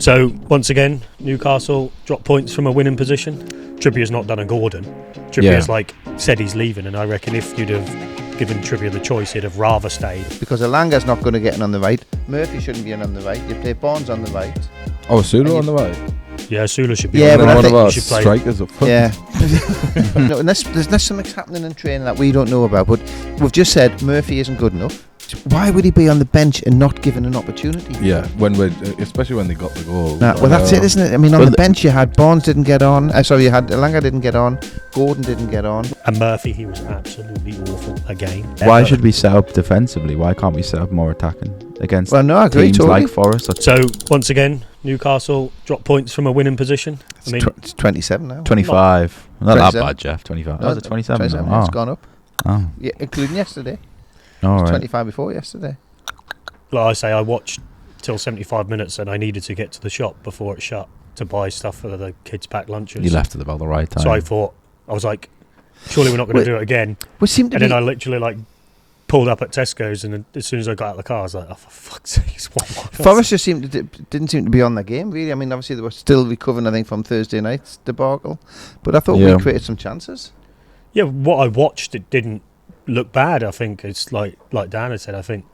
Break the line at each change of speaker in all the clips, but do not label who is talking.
So, once again, Newcastle drop points from a winning position. Trippier's not done a Gordon. Trippier's said he's leaving, and I reckon if you'd have given Trippier the choice, he'd have rather stayed.
Because Alanga's not going to get in on the right. Murphy shouldn't be in on the right. You play Barnes on the right.
Oh, Sulu on the right?
Yeah, Sula should be
on
the
right.
right.
One of our
Should play.
strikers up front.
Yeah. No, there's something happening in training that we don't know about, but we've just said Murphy isn't good enough. Why would he be on the bench and not given an opportunity?
Yeah, especially when they got the goal.
Well, that's it, isn't it? I mean, on the bench you had Barnes didn't get on. You had Alanga didn't get on. Gordon didn't get on.
And Murphy, he was absolutely awful again.
Why should we set up defensively? Why can't we set up more attacking against
I agree,
teams
totally.
like Forest?
So, once again, Newcastle drop points from a winning position.
It's 27 now.
25. Not that
27.
bad, Jeff. 25.
No,
Was it 27?
27.
now?
It's gone up.
Oh.
Yeah, including yesterday.
All right.
25 before yesterday.
Like I say, I watched till 75 minutes and I needed to get to the shop before it shut to buy stuff for the kids' packed lunches.
You left at about the right time.
So I was like, surely we're not going to do it again.
Then
I literally pulled up at Tesco's, and as soon as I got out of the car, I was like, oh, for fuck's sake,
Forest just didn't seem to be on the game, really. I mean, obviously they were still recovering, I think, from Thursday night's debacle. But I thought we created some chances.
Yeah, what I watched, it didn't look bad. I think it's like Dan had said, I think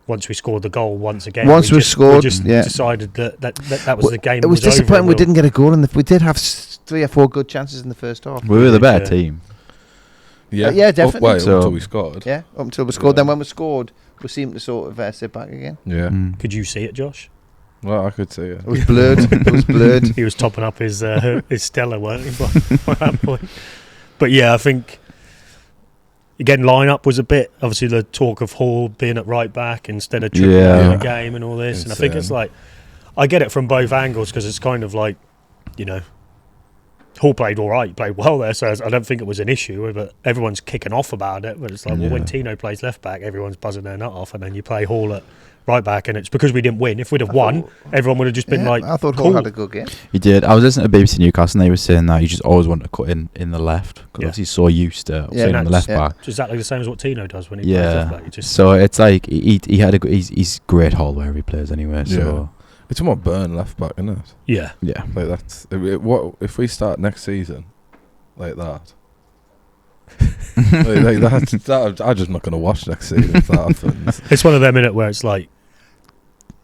once we scored the goal once again, we decided that was the game.
It was disappointing we didn't get a goal, and we did have 3 or 4 good chances in the first half.
We were the better team.
Yeah,
definitely.
Until we scored.
Yeah, up until we scored. Then when we scored, we seemed to sort of sit back again.
Yeah.
Could you see it, Josh?
Well, I could see it.
It was blurred.
He was topping up his Stella, weren't he, by that point? But yeah, I think again, lineup was a bit, obviously the talk of Hall being at right back instead of Trippier in the game and all this. And I think it's I get it from both angles, because it's kind of like, Hall played all right, played well there, so I don't think it was an issue, but everyone's kicking off about it. But it's like, well, when Tino plays left back, everyone's buzzing their nut off, and then you play Hall at right back, and it's because we didn't win. If we'd have won, everyone would have just been like,
I thought
cool.
Hall had a good game.
He did. I was listening to BBC Newcastle, and they were saying that you just always want to cut in the left, because obviously he's so used to playing on the left back.
It's exactly the same as what Tino does when he plays left back.
So it's like he's great Hall wherever he plays anyway. So
it's more Burn left back, isn't it?
Yeah.
Like that's what if we start next season like that. I'm just not going to watch next season if that happens.
It's one of them, innit, where it's like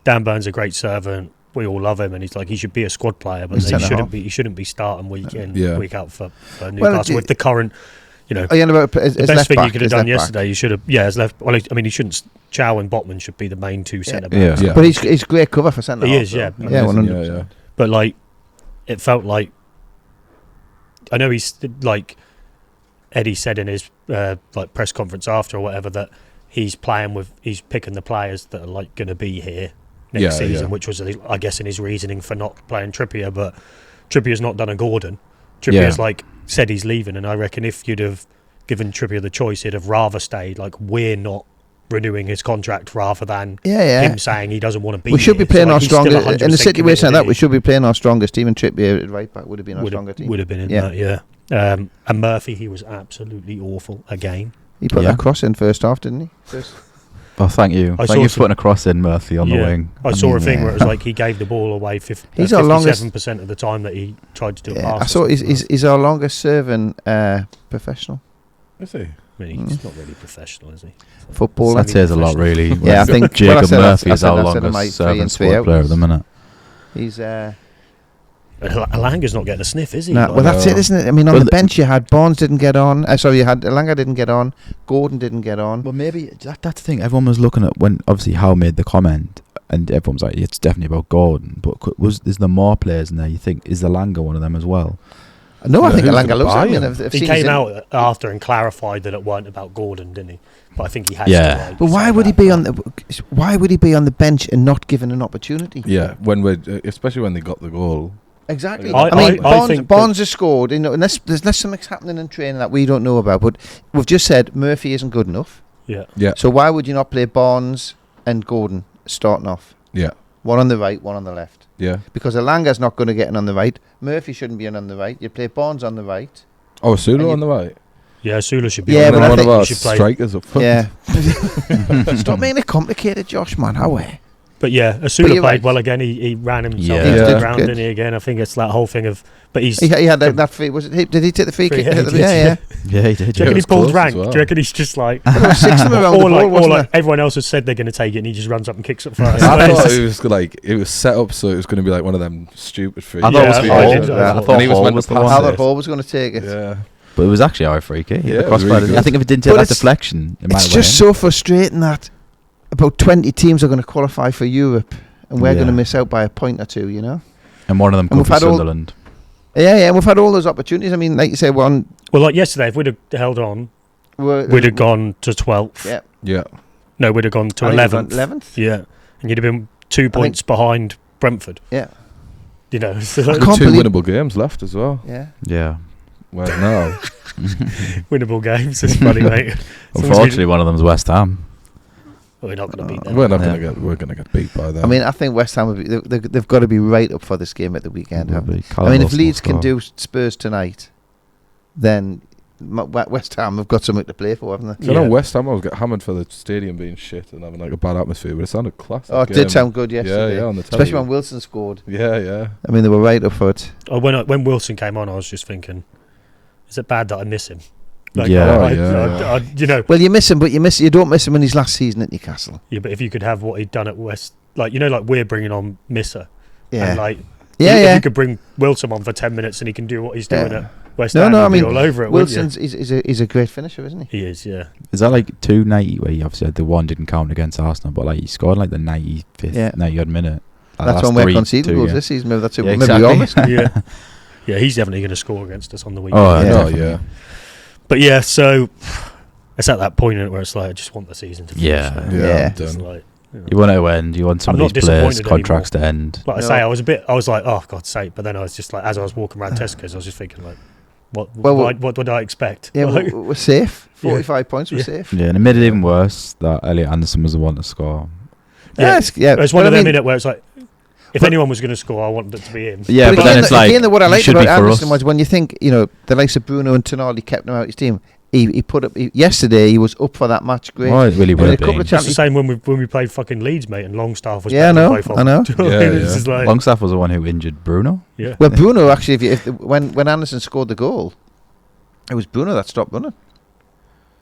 Dan Burn's a great servant. We all love him, and he's like, he should be a squad player, but he shouldn't be starting week in, week out for Newcastle with the current.
Are you about
the best thing you could have done yesterday? You should have, as left. Well, I mean, he shouldn't. Chow and Botman should be the main 2 centre backs.
Yeah. But he's great cover for centre.
He is,
100%.
But it felt like. I know he's like Eddie said in his press conference after or whatever that he's picking the players that are going to be here next season, which was I guess in his reasoning for not playing Trippier. But Trippier's not done a Gordon. Trippier's said he's leaving, and I reckon if you'd have given Trippier the choice, he'd have rather stayed. We're not renewing his contract rather than him saying he doesn't want to be.
We should be playing our strongest in a situation like that.
We
should be playing our strongest team, and Trippier at right back would have been our stronger team.
Would have been in that, and Murphy, he was absolutely awful again.
He put that cross in first half, didn't he?
Well, thank you. Thank you for putting a cross in, Murphy, on the wing.
I saw a thing where it was like he gave the ball away 57% of the time that he tried to do a pass.
I saw he's our longest serving professional.
Is he?
I mean, he's not really professional, is he?
Footballer.
That says a lot, really.
Yeah, I think
Jacob Murphy is our longest serving squad player at the minute.
He's
Alanga's not getting a sniff, is he?
Well, that's it, isn't it? I mean, on the bench you had Barnes didn't get on. You had Alanga didn't get on. Gordon didn't get on.
Well, maybe that's the thing. Everyone was looking at when obviously Howe made the comment, and everyone was like, "It's definitely about Gordon." But is there more players in there? You think is Alanga one of them as well?
No, I think Alanga loves him.
He came out after and clarified that it weren't about Gordon, didn't he? But I think he has.
Yeah.
But why would he be on the bench and not given an opportunity?
Yeah, especially when they got the goal.
Exactly. I mean, Barnes has scored. Unless something's happening in training that we don't know about. But we've just said Murphy isn't good enough.
Yeah.
So why would you not play Barnes and Gordon starting off?
Yeah.
One on the right, one on the left.
Yeah.
Because Alanga's not going to get in on the right. Murphy shouldn't be in on the right. You play Barnes on the right.
Oh, Sulu on the right.
Yeah, Sula should be.
Yeah,
but
one
of our strikers up front.
Yeah. Stop making it complicated, Josh, man. How?
But yeah,
But
Asuna
you're
played
right.
well again. He ran himself
Yeah.
into the
Yeah.
ground,
Good.
didn't he, again? I think it's that whole thing of... But he's...
He had that free. Was it? Did he take the free
Free
kick?
hit, he
Yeah,
did.
yeah.
Yeah, he did.
Do you reckon
it
he
was
pulled
close
rank?
as well.
Do you reckon he's just like...
There was 6 of them around the
or
ball, wasn't
like
there?
everyone else has said they're going to take it and he just runs up and kicks it first.
I thought it was set up so it was going to be like one of them stupid free.
I thought
Yeah,
it was
I
Hall.
did, I
I
thought
thought
he was
Hall
meant
was
to
the
pass
one.
Albert
it.
Hall was going to take it.
Yeah.
But it was actually our free kick.
Yeah,
The
it was
crossbar.
really good.
I think if it didn't take
But
that
it's-
deflection, it might
It's
have
just so frustrating that about 20 teams are going to qualify for Europe, and we're
Yeah.
going to miss out by a point or two. You know.
And one of them
And
could
we've
be
had all-
Sunderland.
Yeah, yeah. And we've had all those opportunities. I mean, like you say,
Well, like yesterday, if we'd have held on, we'd have gone to 12th.
Yeah.
Yeah.
No, we'd have gone to
I think we've gone
11th.
11th.
Yeah. And you'd have been 2 points behind Brentford.
Yeah.
You know, so
I
like,
can't
Two
believe-
winnable games left as well.
Yeah.
Yeah.
Well, no.
winnable games. It's funny, mate. As long as we-
Unfortunately, one of them's West Ham.
we're not going to beat them.
We're not
Yeah.
going to get. We're going to get beat by them.
I mean, I think West Ham would be, they've got to be right up for this game at the weekend. haven't they?
Callum
I mean, if
Wilson will
Leeds can
score.
do Spurs tonight, then West Ham have got something to play for, haven't they?
So I know
Yeah.
West Ham always get hammered for the stadium being shit and having like a bad atmosphere, but it sounded classic.
Oh, it did sound good yesterday.
Yeah, yeah, on the telly.
Especially when Wilson scored.
Yeah, yeah.
I mean, they were right up for it.
When Wilson came on, I was just thinking, is it bad that I miss him?
Yeah.
Oh, yeah.
you know,
Well, you miss him, but you don't miss him in his last season at Newcastle.
yeah, but if you could have what he'd done at West, like we're bringing on Misser,
Yeah.
and like
Yeah,
if
yeah.
you could bring Wilson on for 10 minutes and he can do what he's doing
Yeah.
at West
No,
Ham,
no,
you'd
I
be
mean,
all over it. wouldn't
Wilson's is a great finisher, isn't he?
you? He is, yeah.
Is that like 290 where he obviously had the one didn't count against Arsenal, but like he scored like the 95th,
Yeah.
90 odd minute.
That's when we're conceding goals this season. Maybe that's it.
Yeah,
Maybe we all
exactly.
missed.
yeah, yeah. He's definitely going to score against us on the weekend.
Oh,
Yeah.
No,
definitely.
yeah.
But yeah, so it's at that point in it where it's like I just want the season to finish.
Yeah.
now.
Yeah.
I'm
It's
done.
like, you know.
You want it to end. You want some
I'm
of
not
these players'
disappointed
contracts to end.
Like I
No.
say, I was like, oh God's sake! But then I was just like, as I was walking around Tesco's, I was just thinking like, what would I expect?
Yeah,
Like,
we're safe.
Yeah.
45 points, we're
Yeah.
safe.
Yeah, and it made it even worse that Elliot Anderson was the one to score.
yeah,
Yeah,
it's one
but
of
I
them
mean-
in it where it's like, if
But-
anyone was going to score, I wanted it to be him.
Yeah, but
again,
then it's like
again, what I
he
liked
should
about
be for
Anderson
us.
was when you think, the likes of Bruno and Tonali kept him out of his team. He put up yesterday. He was up for that match. Great.
Oh, it really
And
would
a
have
couple
been.
of
It's the same when we played fucking Leeds, mate, and Longstaff was
Yeah, I
better than
know.
both of
I
them.
know.
Do you know what I
Yeah,
mean? It's
yeah.
just like,
Longstaff was the one who injured Bruno.
yeah.
Well, Bruno actually, when Anderson scored the goal, it was Bruno that stopped running.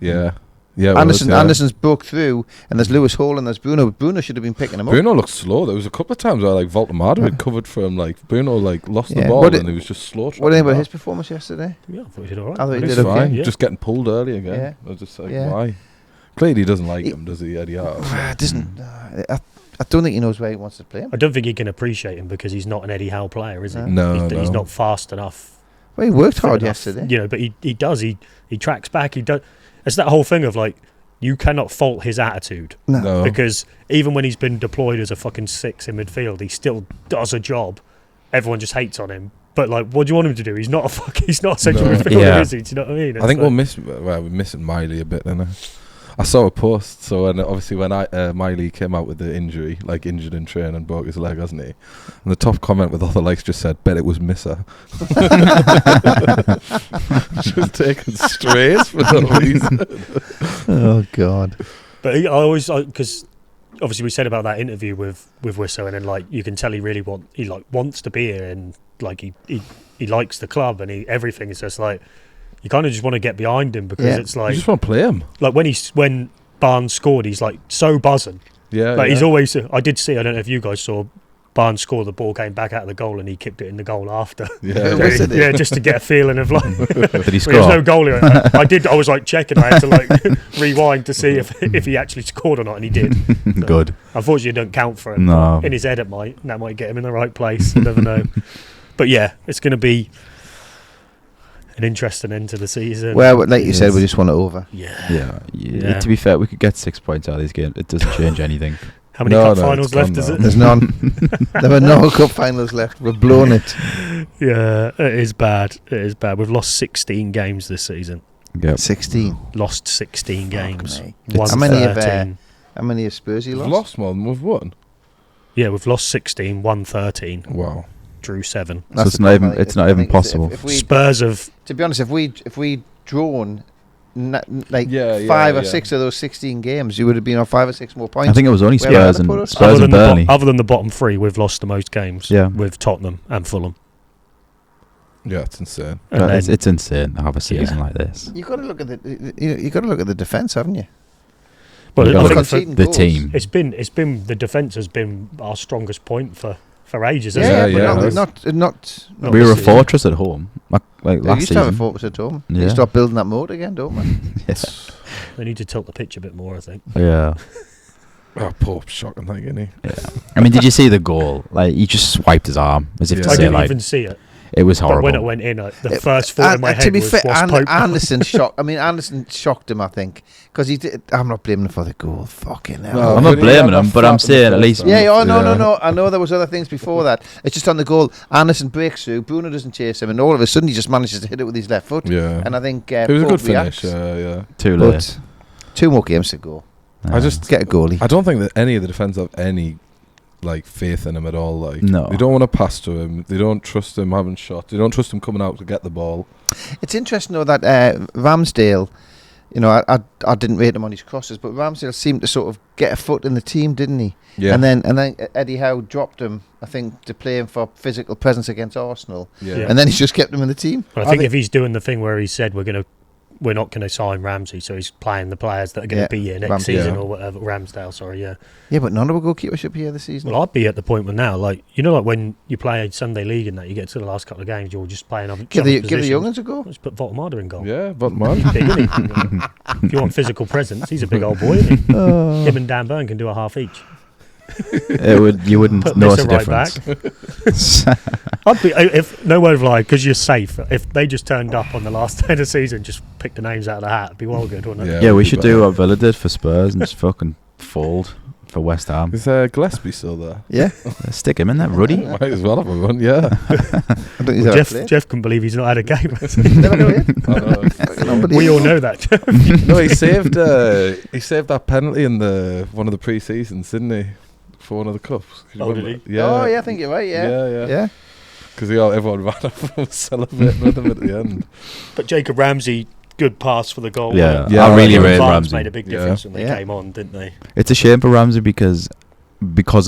Yeah. Yeah. it was, yeah.
Anderson's broke through, and there's Lewis Hall and there's Bruno. Bruno should have been picking him up.
Bruno looked slow. There was a couple of times where like Voltemade had covered for him. Like Bruno like lost the
Yeah.
ball
What
and
did-
he was just slow.
What do you
tracking
think about
back.
his performance yesterday?
Yeah, I thought he did all right.
I thought he
It's
did okay.
fine.
Yeah.
Just getting pulled early again.
Yeah.
I was just like,
Yeah.
why? Clearly he doesn't like
He-
him, does he, Eddie Howe?
Doesn't I don't think he knows where he wants to play him.
I don't think he can appreciate him because he's not an Eddie Howe player, is he?
No,
he's
no.
not fast enough.
Well, he worked
fit
hard
enough,
yesterday.
You know, but he does. He tracks back. He does. It's that whole thing of like, you cannot fault his attitude
No.
because even when he's been deployed as a fucking 6 in midfield, he still does a job. Everyone just hates on him. But like, what do you want him to do? He's not a central
No.
midfielder,
Yeah.
is he? Do you know what I mean?
I think
It's
we're missing Miley a bit, then. I saw a post. So when Miley came out with the injury, like injured in training and broke his leg, hasn't he? And the top comment with all the likes just said, "Bet it was Misser." Just taking strays for no reason.
Oh God.
But I always, because obviously we said about that interview with Wisso, and then like you can tell he really wants to be here, and like he likes the club, and everything is just like you kind of just want to get behind him because
Yeah.
it's
You
like
just want to play him.
like when Barnes scored, he's like so buzzing.
Yeah.
Like
yeah.
he's always. I did see. I don't know if you guys saw. Barnes scored, the ball came back out of the goal and he kicked it in the goal after.
Yeah.
Was it?
Yeah, just to get a feeling of like
Did he
there's
score?
no goal here. I was like checking, I had to like rewind to see if he actually scored or not, and he did. So,
Good.
unfortunately it don't count for him.
No.
In his head it might, and that might get him in the right place. You never know. But yeah, it's gonna be an interesting end to the season.
Well, like you
It
said,
is.
we just want it over.
Yeah.
Yeah. To be fair, we could get 6 points out of these games. It doesn't change anything.
How many
No,
cup
no,
finals
it's gone
left is
now.
it?
There's none. There are no cup finals left. We've blown it.
Yeah, it is bad. It is bad. We've lost 16 games this season.
Yep.
16.
Lost 16 games.
me.
Won
How many have
13.
How many have Spursy
We've
lost?
lost more than we've won.
Yeah, we've lost 16, won 13,
Wow.
drew 7.
So it's not even- it's not even possible.
If we,
Spurs have
to be honest, if we drawn like
Yeah,
5 or
yeah.
6 of those 16 games, you would have been on 5 or 6 more points.
I think it was only
Where would
Spurs
they put
and
us?
Spurs and Burnley.
Other than the bottom 3, we've lost the most games.
Yeah.
With Tottenham and Fulham.
Yeah, it's insane.
And
But
then-
it's insane to have a season
Yeah.
like this.
You got to look at the defence, haven't you?
Well,
You've
I
got to
think
look
for-
at the team.
it's been the defence has been our strongest point for ages.
Yeah,
hasn't it?
yeah,
but
it
not
Not
We were a
this season.
fortress at home, like
we
last
used to have a
season.
focus at home.
Yeah.
You start building that moat again, don't we?
Yeah.
They need to tilt the pitch a bit more, I think.
Yeah.
Oh, Pope's shocking, like, isn't he?
Yeah. I mean, did you see the goal? Like, he just swiped his arm as if
Yeah.
to
I
say,
didn't
like,
even see it,
it was
but
horrible.
when it went in, the first thought in my
to
head
be
was,
fair,
"What's Pope?"
Anderson shocked. I mean, Anderson shocked him. I think because he did. I'm not blaming him for the goal. Fucking hell.
No,
I'm
but
not
he
blaming
had
him,
that
but I'm
flap in the
saying at
first
least.
half.
Yeah, oh,
Yeah.
no. I know there was other things before that. It's just on the goal. Anderson breaks through. Bruno doesn't chase him, and all of a sudden he just manages to hit it with his left foot.
Yeah.
And I think
It was a
Pope
good finish.
reacts.
Yeah.
Too late.
But 2 more games to go.
I just
Get a goalie.
I don't think that any of the defence have any like faith in him at all. Like,
No.
they don't want to pass to him. They don't trust him having shots. They don't trust him coming out to get the ball.
It's interesting though that Ramsdale, you know, I didn't rate him on his crosses, but Ramsdale seemed to sort of get a foot in the team, didn't he?
Yeah.
And then Eddie Howe dropped him, I think, to play him for physical presence against Arsenal,
Yeah.
Yeah.
and then he's just kept him in the team.
I think if he's doing the thing where he said we're not going to sign Ramsey, so he's playing the players that are going to
Yeah,
be here next
Ramsey,
season
yeah.
or whatever. Ramsdale, sorry, yeah.
Yeah, but none of our goalkeepers should be here this season.
Well, I'd be at the point where now, like, you know, like when you play Sunday League and that, you get to the last couple of games, you're just playing other
give the
positions.
young ones a go.
Just put Voltemada in goal.
Yeah, but man.
He's big, isn't he? If you want physical presence, he's a big old boy, isn't he? Him and Dan Burn can do a half each.
You wouldn't
Put
notice
Missa
the
right
difference.
I'd be, if no one would lie, because you're safe. If they just turned up on the last day of the season, just picked the names out of the hat, it'd be well good, wouldn't it?
Yeah.
Yeah, we
would be
should
better.
do what Villa did for Spurs and just fucking fold for West Ham.
Is Gillespie still there?
Yeah,
Stick him in there, Ruddy.
Might as well have a one, yeah.
I don't think he's ever played.
Jeff can believe he's not had a game.
Never played.
I know.
Fucking unbelievable.
We all know that. Jeff.
No, he saved that penalty in one of the pre-seasons, didn't he? For one of the cups. 'Cause you
Oh,
remember-
did he?
Yeah.
Oh yeah, I think you're right. Yeah,
Yeah. Because everyone ran up and was celebrating with him at the end.
But Jacob Ramsey, good pass for the goal.
Yeah,
Yeah,
I really
yeah.
rate
Advance
Ramsey.
made a big
Yeah.
difference when they
Yeah.
came on, didn't they?
It's a shame for Ramsey because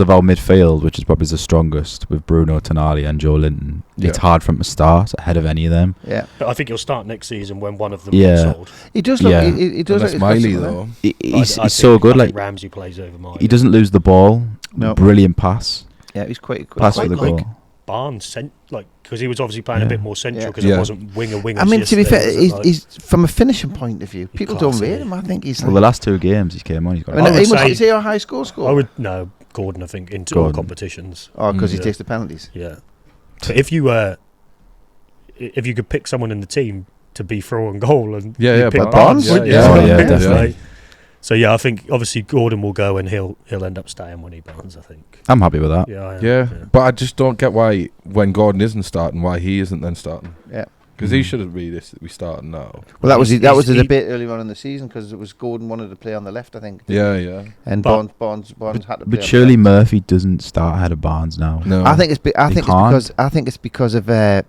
of our midfield, which is probably the strongest with Bruno, Tonali and Joe Linton. It's
Yeah.
hard for him to start ahead of any of them.
yeah.
But I think he'll start next season when one of them
Yeah.
gets sold.
He does look.
Yeah.
He does
Unless
look.
Miley, though.
He's so good.
I
Like,
think Ramsey plays over Miley.
he doesn't lose the ball.
No.
Brilliant pass.
Yeah, he's quite
Pass for
quite
the
quick.
goal.
Barnes because he was obviously playing a
Yeah.
bit more central
Yeah.
because
Yeah.
it wasn't winger.
I mean, to be fair,
yesterday, was it,
he's from a finishing point of view. People don't
classy.
rate him. I think he's.
Well, the last 2 games he came on, he's got.
I mean,
I would say-
is he a high score?
I would no Gordon. I think into all
Gordon.
competitions.
Oh, because he
Yeah.
takes the penalties.
Yeah. But if you could pick someone in the team to be throw and goal and
Yeah,
you'd
yeah,
pick
but
Barnes,
Barnes?
wouldn't you?
Yeah,
So,
yeah,
it's
definitely.
like- so yeah, I think obviously Gordon will go and he'll end up staying when he Barnes. I think.
I'm happy with that.
Yeah, I am,
Yeah. But I just don't get why, when Gordon isn't starting, why he isn't then starting.
Yeah.
Because he should have realistically starting now.
Well, that was
He's-
that was the
he's-
debate earlier on in the season because it was Gordon wanted to play on the left, I think.
Yeah.
And
But-
Barnes had to play.
But
on
surely
the left.
Murphy doesn't start ahead of Barnes now.
No.
I think it's
can't.
because of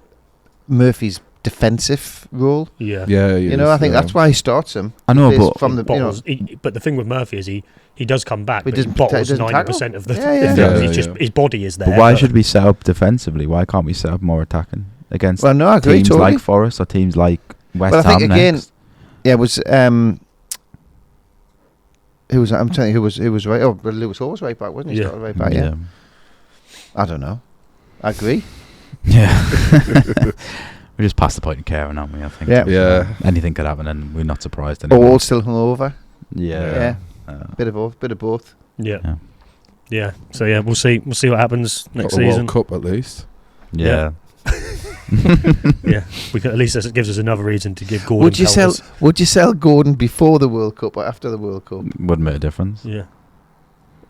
Murphy's defensive role.
Yeah.
Yeah,
You know, I think that's why he starts him.
I know,
Plays
but
from the
Bottles, but the thing with Murphy is he does come back,
He
but he
doesn't
bottles
tackle.
90% of the.
Yeah, yeah.
the-
Yeah,
he's just
yeah.
his body is there.
But why should we set up defensively? Why can't we set up more attacking against
Well, no, I agree
teams
totally.
like Forest or teams like West
Well, I
Ham
think again,
next?
yeah, it was who was I'm telling you who was right. Oh, well, Lewis Hall was right back, wasn't he?
Yeah.
Started right back. Yeah. I don't know. I agree.
Yeah. We just passed the point of caring, aren't we? I think.
Yeah.
Yeah.
Anything could happen, and we're not surprised anymore.
All still hungover.
Yeah.
Bit of both.
Yeah.
Yeah.
Yeah. So yeah, we'll see. We'll see what happens next
Got a
season.
World Cup at least.
Yeah.
Yeah, we can, at least this gives us another reason to give Gordon.
Would you sell Gordon before the World Cup or after the World Cup?
Wouldn't make a difference.
Yeah,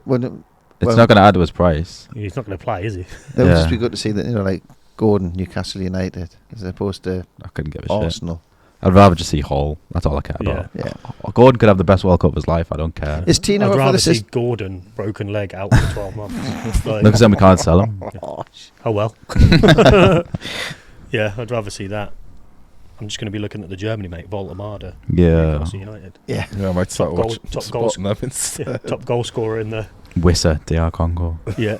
Wouldn't
It's
Well-
not going to add to his price.
he's not going to play, is he?
it would
Yeah.
just be good to see that, like Gordon, Newcastle United, as opposed to
I couldn't give a shit.
Arsenal.
I'd rather just see Hall. That's all I care about.
Yeah.
Gordon could have the best World Cup of his life. I don't care.
Is Tino
I'd
up for
rather
the
see
system?
Gordon broken leg out for 12 months. Like,
No, because then we can't sell him.
oh well. Yeah, I'd rather see that. I'm just going to be looking at the Germany, mate. Voltemada.
Yeah.
Newcastle United.
Yeah.
Yeah, I might start
Top goal-
watching
top goals-
spotting them instead.
Yeah, top goal scorer in the.
Wissa, DR Congo,
Yeah,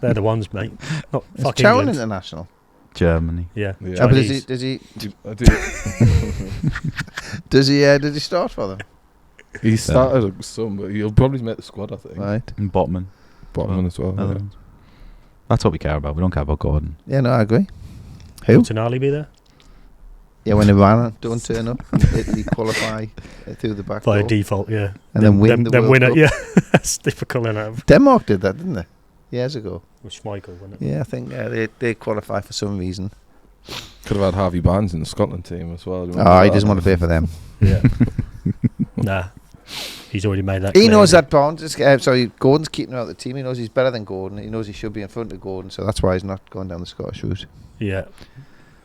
they're the ones, mate. Not
Is
fuck
Chowan
England.
international?
Germany.
Yeah.
Yeah.
Oh, but
Chinese.
does he
I do.
does he start for them?
He started some, but he'll probably make the squad, I think.
Right.
And Botman.
Botman as well.
Other
Yeah.
ones. That's what we care about. We don't care about Gordon.
Yeah, no, I agree. Who?
Will Tonali be there?
Yeah, when Iran don't turn up, Italy qualify through the back
By
door.
default, yeah.
And then win the
then
World
win
Cup.
it, yeah. That's typical enough.
Denmark did that, didn't they? Years ago.
With Schmeichel, wasn't it?
Yeah, I think they qualify for some reason.
Could have had Harvey Barnes in the Scotland team as well.
Oh, he doesn't want to pay for them.
Yeah. Nah. He's already made that
He
clear,
knows
hasn't
that Barnes is, Gordon's keeping him out of the team. He knows he's better than Gordon. He knows he should be in front of Gordon, so that's why he's not going down the Scottish route.
he? Yeah.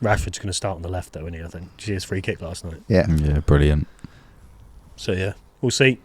Rashford's going to start on the left, though, isn't he? I think. Did you see his free kick last night?
Yeah.
Yeah, brilliant.
So, yeah. We'll see.